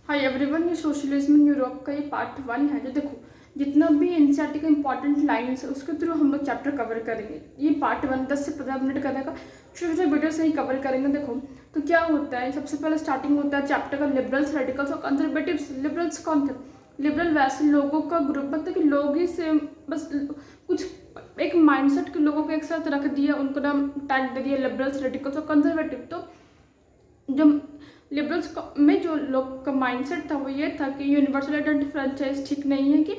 Hi everyone, ये socialism in Europe का ये पार्ट 1 है। जो देखो, जितना भी एनसीईआरटी का इंपॉर्टेंट लाइन्स है उसके थ्रू हम लोग चैप्टर कवर करेंगे। ये पार्ट 1 10 से 15 मिनट का रहेगा। छोटे छोटे वीडियो से ही कवर करेंगे। देखो तो क्या होता है, सबसे पहले स्टार्टिंग होता है चैप्टर का लिबरल्स, रेडिकल्स और कंजर्वेटिव्स। लिबरल्स कौन थे? लिबरल वैसे लोगों का ग्रुप, मतलब कि लोग ही से बस कुछ एक माइंडसेट के लोगों को एक साथ रख दिया, उनको नाम टैग दे दिया लिबरल्स, रेडिकल्स और कंजर्वेटिव। तो जो लिबरल्स में जो लोग का माइंडसेट था वो ये था कि यूनिवर्सल आइडेंटिटी फ्रेंचाइज ठीक नहीं है, कि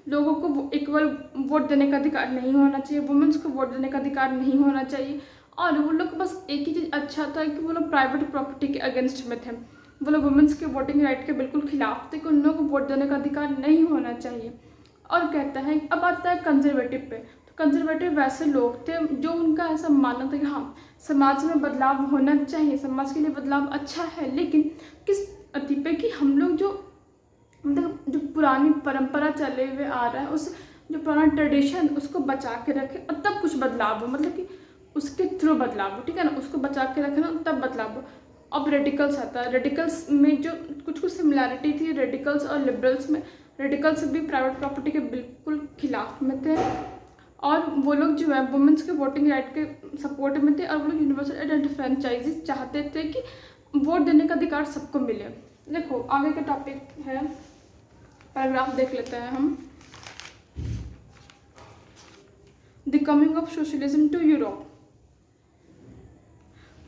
लोगों को इक्वल वोट देने का अधिकार नहीं होना चाहिए, वुमेंस को वोट देने का अधिकार नहीं होना चाहिए। और वो लोग बस एक ही चीज़ अच्छा था कि वो लोग प्राइवेट प्रॉपर्टी के अगेंस्ट में थे। वो लोग वुमेंस के वोटिंग राइट के बिल्कुल खिलाफ थे कि उन लोगों को वोट देने का अधिकार नहीं होना चाहिए। और कहता है, अब आता है कंजर्वेटिव पे। तो कंजर्वेटिव वैसे लोग थे जो उनका ऐसा मानना था कि हाँ, समाज में बदलाव होना चाहिए, समाज के लिए बदलाव अच्छा है, लेकिन किस अति पे कि हम लोग जो मतलब जो पुरानी परंपरा चले हुए आ रहा है, उस जो पुराना ट्रेडिशन उसको बचा के रखे और तब कुछ बदलाव हो, मतलब कि उसके थ्रू बदलाव हो, ठीक है ना, उसको बचा के रखना तब बदलाव हो। अब रेडिकल्स आता है। रेडिकल्स में जो कुछ सिमिलैरिटी थी रेडिकल्स और लिबरल्स में। रेडिकल्स भी प्राइवेट प्रॉपर्टी के बिल्कुल खिलाफ में थे और वो लोग जो है वुमेंस के वोटिंग राइट के सपोर्ट में थे, और वो लोग यूनिवर्सल आइडेंटिटी फ्रेंचाइजेस चाहते थे कि वोट देने का अधिकार सबको मिले। देखो आगे का टॉपिक है, पैराग्राफ देख लेते हैं हम। The coming of socialism to Europe.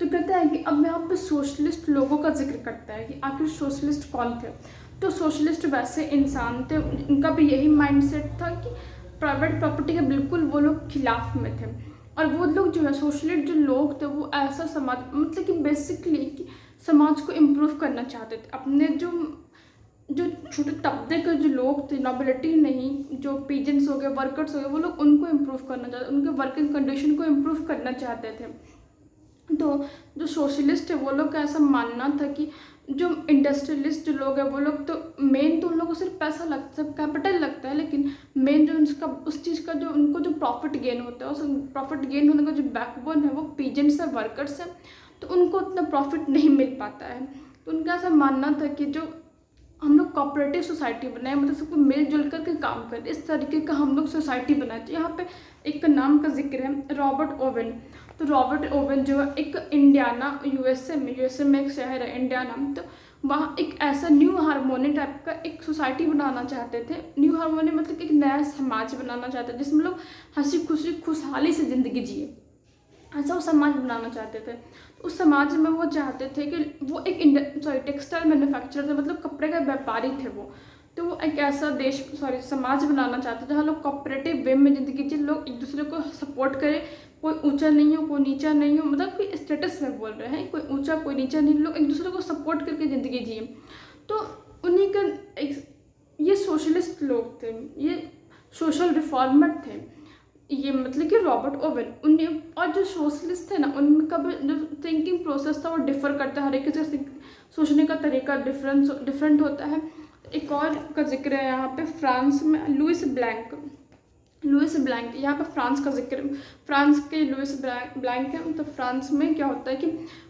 तो कहता है कि अब यहाँ पे सोशलिस्ट लोगों का जिक्र करता है कि आखिर सोशलिस्ट कौन थे। तो सोशलिस्ट वैसे इंसान थे, उनका भी यही माइंडसेट था कि प्राइवेट प्रॉपर्टी के बिल्कुल वो लोग खिलाफ में थे। और वो लोग जो है सोशलिस्ट जो लोग थे वो ऐसा समाज, मतलब कि बेसिकली कि समाज को इम्प्रूव करना चाहते थे। अपने जो जो छोटे तबके के जो लोग थे, नॉबिलिटी नहीं, जो पीजेंट्स हो गए, वर्कर्स हो गए, वो लोग उनको इम्प्रूव करना चाहते, उनके वर्किंग कंडीशन को इम्प्रूव करना चाहते थे। तो जो सोशलिस्ट है वो लोग का ऐसा मानना था कि जो इंडस्ट्रियलिस्ट जो लोग हैं वो लोग तो मेन तो उन लोगों को सिर्फ पैसा लगता है, कैपिटल लगता है, लेकिन मेन जो उसका उस चीज़ का जो उनको जो प्रॉफिट गेन होता है, उस प्रॉफिट गेन होने का जो बैकबोन है वो पीजेंट्स है, वर्कर्स है। तो उनको उतना प्रॉफिट नहीं मिल पाता है। तो उनका ऐसा मानना था कि जो हम लोग कोऑपरेटिव सोसाइटी बनाए, मतलब सबको मिलजुल करके काम करें, इस तरीके का हम लोग सोसाइटी बनाए। तो यहाँ पे एक नाम का जिक्र है, रॉबर्ट ओवेन। तो रॉबर्ट ओवेन जो है एक इंडियाना, यूएसए में एक शहर है इंडियाना। तो वहाँ एक ऐसा न्यू हार्मोनी टाइप का एक सोसाइटी बनाना चाहते थे। न्यू हार्मोनी मतलब एक नया समाज बनाना चाहते थे जिसमें लोग हंसी खुशी खुशहाली से ज़िंदगी जिए, ऐसा वो समाज बनाना चाहते थे। उस समाज में वो चाहते थे कि वो एक टेक्सटाइल मैन्युफैक्चरर थे, मतलब कपड़े का व्यापारी थे वो। तो वो एक ऐसा समाज बनाना चाहते थे जहाँ लोग कोऑपरेटिव वे में ज़िंदगी जिए, लोग एक दूसरे को सपोर्ट करें, कोई ऊंचा नहीं हो, कोई नीचा नहीं हो, मतलब कोई स्टेटस में बोल रहे हैं, कोई ऊंचा कोई नीचा नहीं, लोग एक दूसरे को सपोर्ट करके ज़िंदगी जिए। तो उन्हीं का ये सोशलिस्ट लोग थे, ये सोशल रिफॉर्मर थे, ये मतलब कि रॉबर्ट ओवेन। उन्हें और जो सोशलिस्ट थे ना, उनका भी जो थिंकिंग प्रोसेस था वो डिफर करता है, हर एक से सोचने का तरीका डिफरेंट होता है। एक और का जिक्र है यहाँ पे, फ्रांस में लुइस ब्लैंक। यहाँ पे फ्रांस का जिक्र, फ्रांस के लुइस ब्लैंक है। तो फ्रांस में क्या होता है कि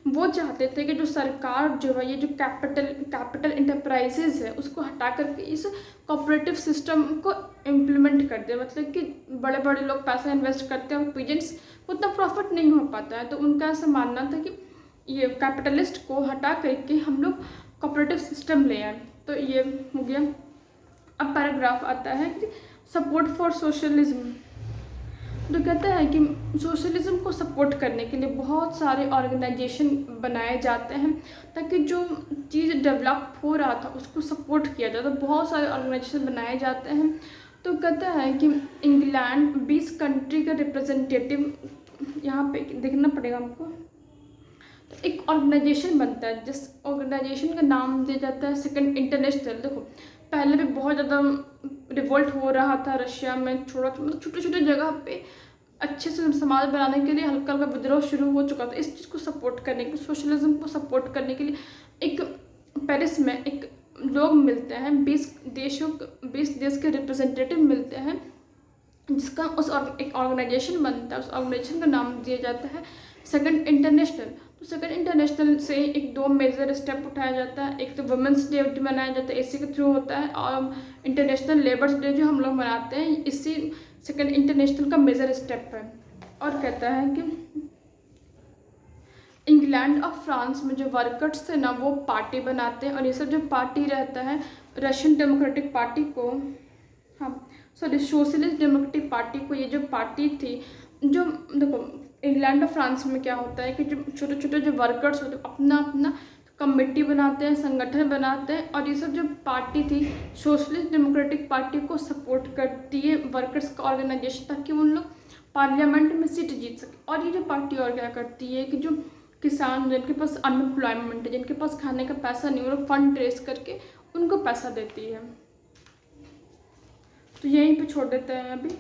वो चाहते थे कि जो सरकार जो है ये जो कैपिटल इंटरप्राइजेज है उसको हटा करके इस कोऑपरेटिव सिस्टम को इम्प्लीमेंट कर दे, मतलब कि बड़े बड़े लोग पैसा इन्वेस्ट करते हैं और पीजेंट्स को उतना प्रॉफिट नहीं हो पाता है। तो उनका ऐसा मानना था कि ये कैपिटलिस्ट को हटा करके हम लोग कोऑपरेटिव सिस्टम ले आए। तो ये हो गया। अब पैराग्राफ आता है कि सपोर्ट फॉर सोशलिज्म। तो कहता है कि सोशलिज्म को सपोर्ट करने के लिए बहुत सारे ऑर्गेनाइजेशन बनाए जाते हैं ताकि जो चीज़ डेवलप हो रहा था उसको सपोर्ट किया जाता है। बहुत सारे ऑर्गेनाइजेशन बनाए जाते हैं। तो कहता है कि इंग्लैंड 20 कंट्री का रिप्रेजेंटेटिव, यहाँ पे देखना पड़ेगा हमको। तो एक ऑर्गेनाइजेशन बनता है जिस ऑर्गेनाइजेशन का नाम दिया जाता है सेकंड इंटरनेशनल। देखो पहले भी बहुत ज़्यादा रिवोल्ट हो रहा था रशिया में, छोटे छोटे जगह पे अच्छे से समाज बनाने के लिए हल्का हल्का विद्रोह शुरू हो चुका था। इस चीज़ को सपोर्ट करने के लिए, सोशलिज्म को सपोर्ट करने के लिए एक पेरिस में एक लोग मिलते हैं, 20 देश के रिप्रेजेंटेटिव मिलते हैं, जिसका एक ऑर्गेनाइजेशन बनता है। उस ऑर्गेनाइजेशन का नाम दिया जाता है सेकंड इंटरनेशनल। तो सेकंड इंटरनेशनल से एक दो मेजर स्टेप उठाया जाता है। एक तो वुमेंस डे मनाया जाता है, इसी के थ्रू होता है, और इंटरनेशनल लेबर्स डे जो हम लोग मनाते हैं इसी सेकंड इंटरनेशनल का मेजर स्टेप है। और कहता है कि इंग्लैंड और फ्रांस में जो वर्कर्स थे ना वो पार्टी बनाते हैं, और ये सब जो पार्टी रहता है रशियन डेमोक्रेटिक पार्टी को, हाँ सॉरी सोशलिस्ट डेमोक्रेटिक पार्टी को, ये जो पार्टी थी जो देखो इंग्लैंड और फ्रांस में क्या होता है कि जो छोटे छोटे जो वर्कर्स होते हैं अपना अपना कमेटी बनाते हैं, संगठन बनाते हैं, और ये सब जो पार्टी थी सोशलिस्ट डेमोक्रेटिक पार्टी को सपोर्ट करती है वर्कर्स का ऑर्गेनाइजेशन, ताकि उन लोग पार्लियामेंट में सीट जीत सके। और ये जो पार्टी और क्या करती है कि जो किसान जिनके पास अनएम्प्लॉयमेंट है, जिनके पास खाने का पैसा नहीं, वो लोग फंड रेस करके उनको पैसा देती है। तो यहीं पे छोड़ देते हैं अभी।